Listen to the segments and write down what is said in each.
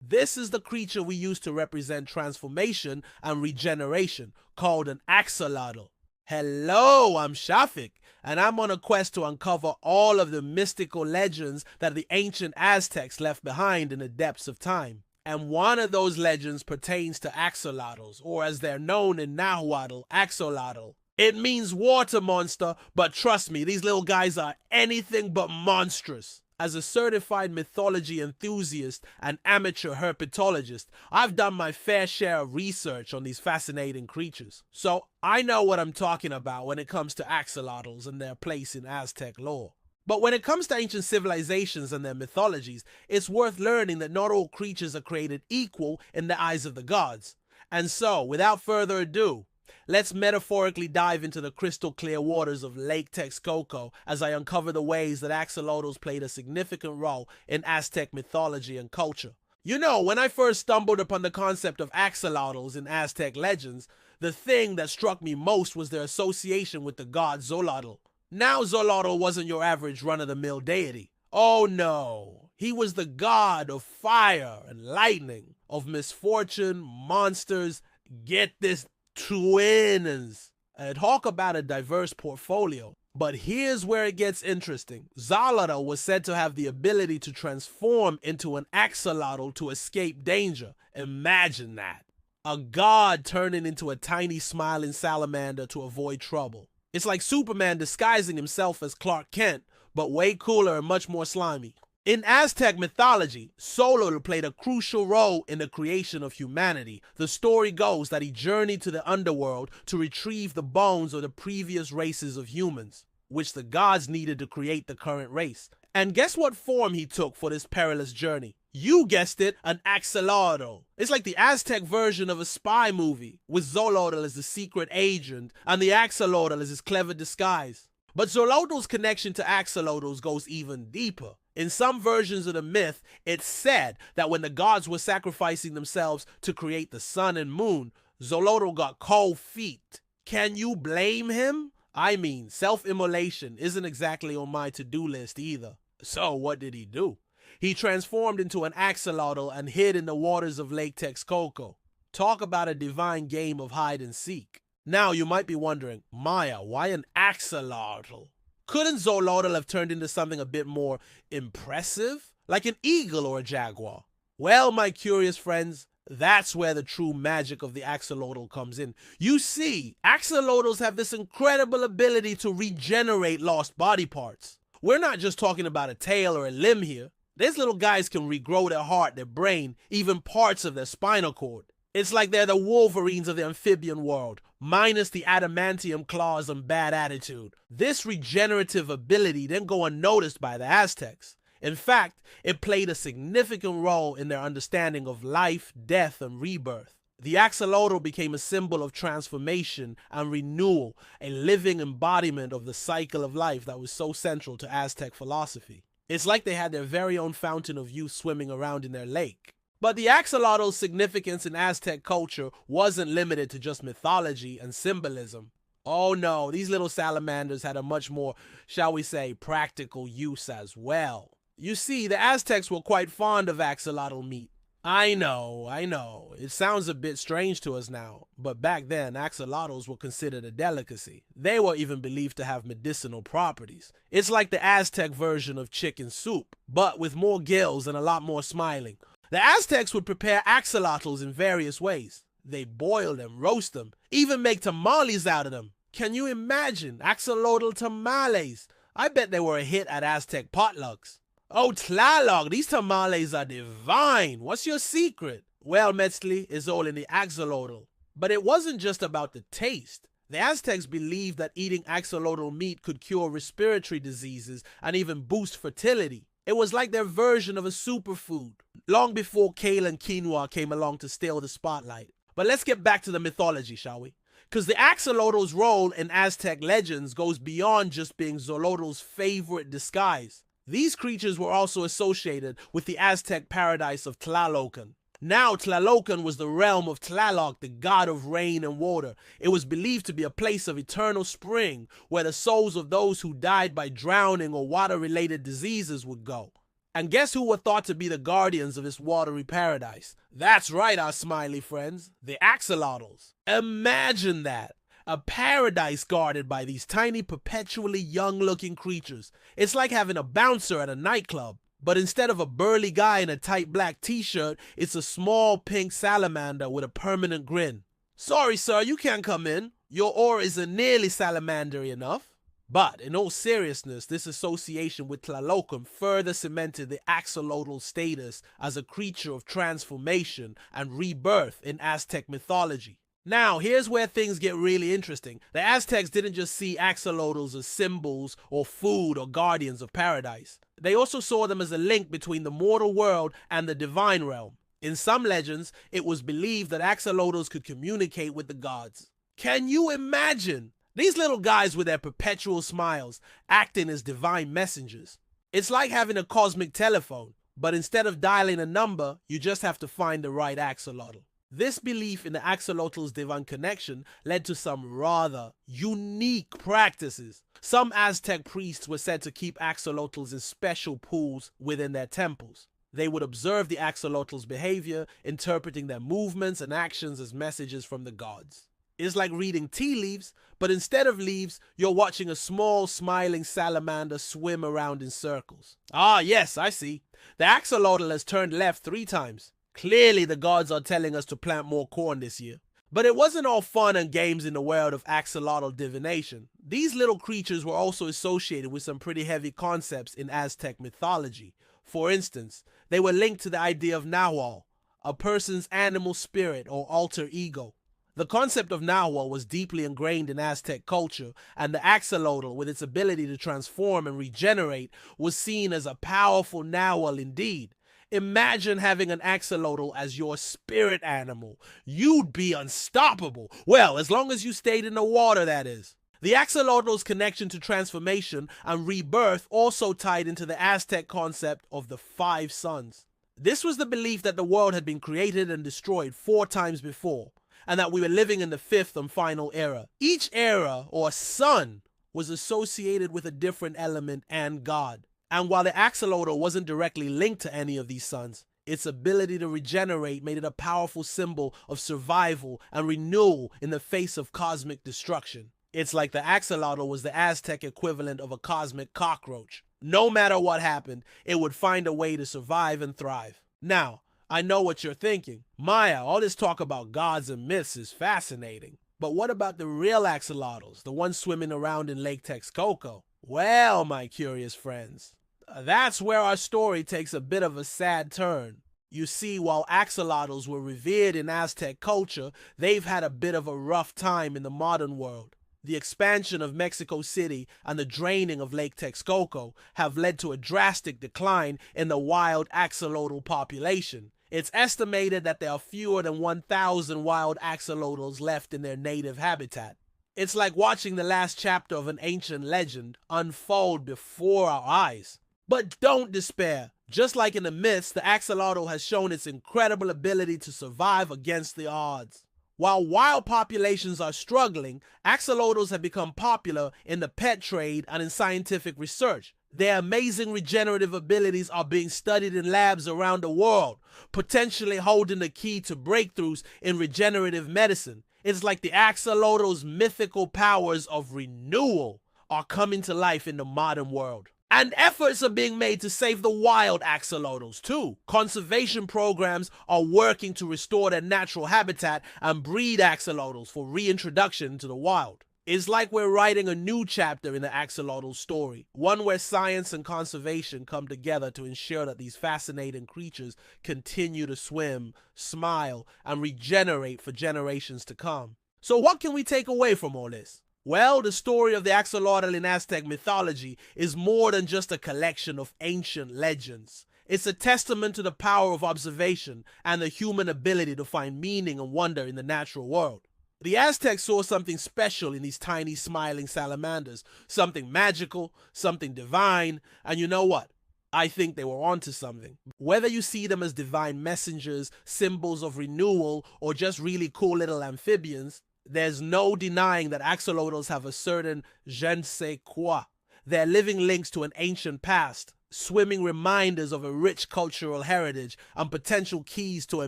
This is the creature we use to represent transformation and regeneration, called an axolotl. Hello, I'm Shafik, and I'm on a quest to uncover all of the mystical legends that the ancient Aztecs left behind in the depths of time. And one of those legends pertains to axolotls, or as they're known in Nahuatl, axolotl. It means water monster, but trust me, these little guys are anything but monstrous. As a certified mythology enthusiast and amateur herpetologist, I've done my fair share of research on these fascinating creatures. So I know what I'm talking about when it comes to axolotls and their place in Aztec lore. But when it comes to ancient civilizations and their mythologies, it's worth learning that not all creatures are created equal in the eyes of the gods. And so, without further ado, let's metaphorically dive into the crystal clear waters of Lake Texcoco as I uncover the ways that axolotls played a significant role in Aztec mythology and culture. You know, when I first stumbled upon the concept of axolotls in Aztec legends, the thing that struck me most was their association with the god Xolotl. Now Xolotl wasn't your average run-of-the-mill deity. Oh no, he was the god of fire and lightning, of misfortune, monsters, get this, twins. Talk about a diverse portfolio. But here's where it gets interesting. Xolotl was said to have the ability to transform into an axolotl to escape danger. Imagine that. A god turning into a tiny smiling salamander to avoid trouble. It's like Superman disguising himself as Clark Kent, but way cooler and much more slimy. In Aztec mythology, Xolotl played a crucial role in the creation of humanity. The story goes that he journeyed to the underworld to retrieve the bones of the previous races of humans, which the gods needed to create the current race. And guess what form he took for this perilous journey? You guessed it, an axolotl. It's like the Aztec version of a spy movie, with Xolotl as the secret agent and the axolotl as his clever disguise. But Xolotl's connection to axolotls goes even deeper. In some versions of the myth, it's said that when the gods were sacrificing themselves to create the sun and moon, Xolotl got cold feet. Can you blame him? I mean, self-immolation isn't exactly on my to-do list either. So what did he do? He transformed into an axolotl and hid in the waters of Lake Texcoco. Talk about a divine game of hide and seek. Now you might be wondering, Maya, why an axolotl? Couldn't Xolotl have turned into something a bit more impressive? Like an eagle or a jaguar? Well, my curious friends, that's where the true magic of the axolotl comes in. You see, axolotls have this incredible ability to regenerate lost body parts. We're not just talking about a tail or a limb here. These little guys can regrow their heart, their brain, even parts of their spinal cord. It's like they're the Wolverines of the amphibian world, minus the adamantium claws and bad attitude. This regenerative ability didn't go unnoticed by the Aztecs. In fact, it played a significant role in their understanding of life, death, and rebirth. The axolotl became a symbol of transformation and renewal, a living embodiment of the cycle of life that was so central to Aztec philosophy. It's like they had their very own fountain of youth swimming around in their lake. But the axolotl's significance in Aztec culture wasn't limited to just mythology and symbolism. Oh no, these little salamanders had a much more, shall we say, practical use as well. You see, the Aztecs were quite fond of axolotl meat. I know, it sounds a bit strange to us now, but back then axolotls were considered a delicacy. They were even believed to have medicinal properties. It's like the Aztec version of chicken soup, but with more gills and a lot more smiling. The Aztecs would prepare axolotls in various ways. They boil them, roast them, even make tamales out of them. Can you imagine axolotl tamales? I bet they were a hit at Aztec potlucks. Oh, Tlaloc, these tamales are divine. What's your secret? Well, Metzli, it's all in the axolotl. But it wasn't just about the taste. The Aztecs believed that eating axolotl meat could cure respiratory diseases and even boost fertility. It was like their version of a superfood, long before kale and quinoa came along to steal the spotlight. But let's get back to the mythology, shall we? Because the axolotl's role in Aztec legends goes beyond just being Xolotl's favorite disguise. These creatures were also associated with the Aztec paradise of Tlalocan. Now, Tlalocan was the realm of Tlaloc, the god of rain and water. It was believed to be a place of eternal spring, where the souls of those who died by drowning or water-related diseases would go. And guess who were thought to be the guardians of this watery paradise? That's right, our smiley friends, the axolotls. Imagine that. A paradise guarded by these tiny, perpetually young-looking creatures. It's like having a bouncer at a nightclub. But instead of a burly guy in a tight black t-shirt, it's a small pink salamander with a permanent grin. Sorry, sir, you can't come in. Your aura isn't nearly salamandery enough. But in all seriousness, this association with Tlalocum further cemented the axolotl status as a creature of transformation and rebirth in Aztec mythology. Now, here's where things get really interesting. The Aztecs didn't just see axolotls as symbols or food or guardians of paradise. They also saw them as a link between the mortal world and the divine realm. In some legends, it was believed that axolotls could communicate with the gods. Can you imagine? These little guys with their perpetual smiles acting as divine messengers. It's like having a cosmic telephone, but instead of dialing a number, you just have to find the right axolotl. This belief in the axolotl's divine connection led to some rather unique practices. Some Aztec priests were said to keep axolotls in special pools within their temples. They would observe the axolotl's behavior, interpreting their movements and actions as messages from the gods. It's like reading tea leaves, but instead of leaves, you're watching a small, smiling salamander swim around in circles. Ah, yes, I see. The axolotl has turned left 3 times. Clearly, the gods are telling us to plant more corn this year. But it wasn't all fun and games in the world of axolotl divination. These little creatures were also associated with some pretty heavy concepts in Aztec mythology. For instance, they were linked to the idea of Nahual, a person's animal spirit or alter ego. The concept of Nahual was deeply ingrained in Aztec culture, and the axolotl, with its ability to transform and regenerate, was seen as a powerful Nahual indeed. Imagine having an axolotl as your spirit animal. You'd be unstoppable. Well, as long as you stayed in the water, that is. The axolotl's connection to transformation and rebirth also tied into the Aztec concept of the 5 suns. This was the belief that the world had been created and destroyed 4 times before, and that we were living in the 5th and final era. Each era, or sun, was associated with a different element and god. And while the axolotl wasn't directly linked to any of these suns, its ability to regenerate made it a powerful symbol of survival and renewal in the face of cosmic destruction. It's like the axolotl was the Aztec equivalent of a cosmic cockroach. No matter what happened, it would find a way to survive and thrive. Now, I know what you're thinking. Maya, all this talk about gods and myths is fascinating. But what about the real axolotls, the ones swimming around in Lake Texcoco? Well, my curious friends, that's where our story takes a bit of a sad turn. You see, while axolotls were revered in Aztec culture, they've had a bit of a rough time in the modern world. The expansion of Mexico City and the draining of Lake Texcoco have led to a drastic decline in the wild axolotl population. It's estimated that there are fewer than 1,000 wild axolotls left in their native habitat. It's like watching the last chapter of an ancient legend unfold before our eyes. But don't despair. Just like in the myths, the axolotl has shown its incredible ability to survive against the odds. While wild populations are struggling, axolotls have become popular in the pet trade and in scientific research. Their amazing regenerative abilities are being studied in labs around the world, potentially holding the key to breakthroughs in regenerative medicine. It's like the axolotl's mythical powers of renewal are coming to life in the modern world. And efforts are being made to save the wild axolotls too. Conservation programs are working to restore their natural habitat and breed axolotls for reintroduction into the wild. It's like we're writing a new chapter in the axolotl story, one where science and conservation come together to ensure that these fascinating creatures continue to swim, smile, and regenerate for generations to come. So what can we take away from all this? Well, the story of the axolotl in Aztec mythology is more than just a collection of ancient legends. It's a testament to the power of observation and the human ability to find meaning and wonder in the natural world. The Aztecs saw something special in these tiny smiling salamanders, something magical, something divine, and you know what? I think they were onto something. Whether you see them as divine messengers, symbols of renewal, or just really cool little amphibians, there's no denying that axolotls have a certain je ne sais quoi. They're living links to an ancient past, swimming reminders of a rich cultural heritage and potential keys to a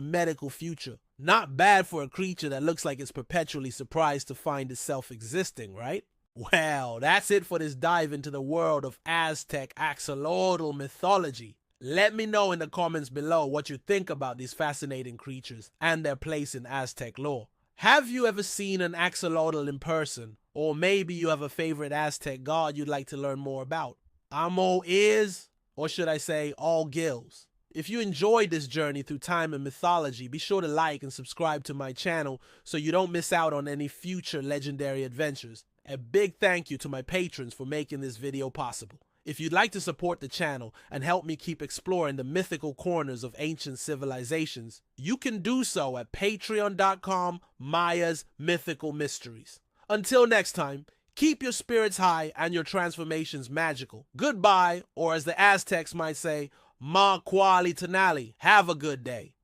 medical future. Not bad for a creature that looks like it's perpetually surprised to find itself existing, right? Well, that's it for this dive into the world of Aztec axolotl mythology. Let me know in the comments below what you think about these fascinating creatures and their place in Aztec lore. Have you ever seen an axolotl in person? Or maybe you have a favorite Aztec god you'd like to learn more about? I'm all ears, or should I say all gills. If you enjoyed this journey through time and mythology, be sure to like and subscribe to my channel so you don't miss out on any future legendary adventures. A big thank you to my patrons for making this video possible. If you'd like to support the channel and help me keep exploring the mythical corners of ancient civilizations, you can do so at patreon.com/Maya's Mythical Mysteries. Until next time, keep your spirits high and your transformations magical. Goodbye, or as the Aztecs might say, Ma Kuali Tanali. Have a good day.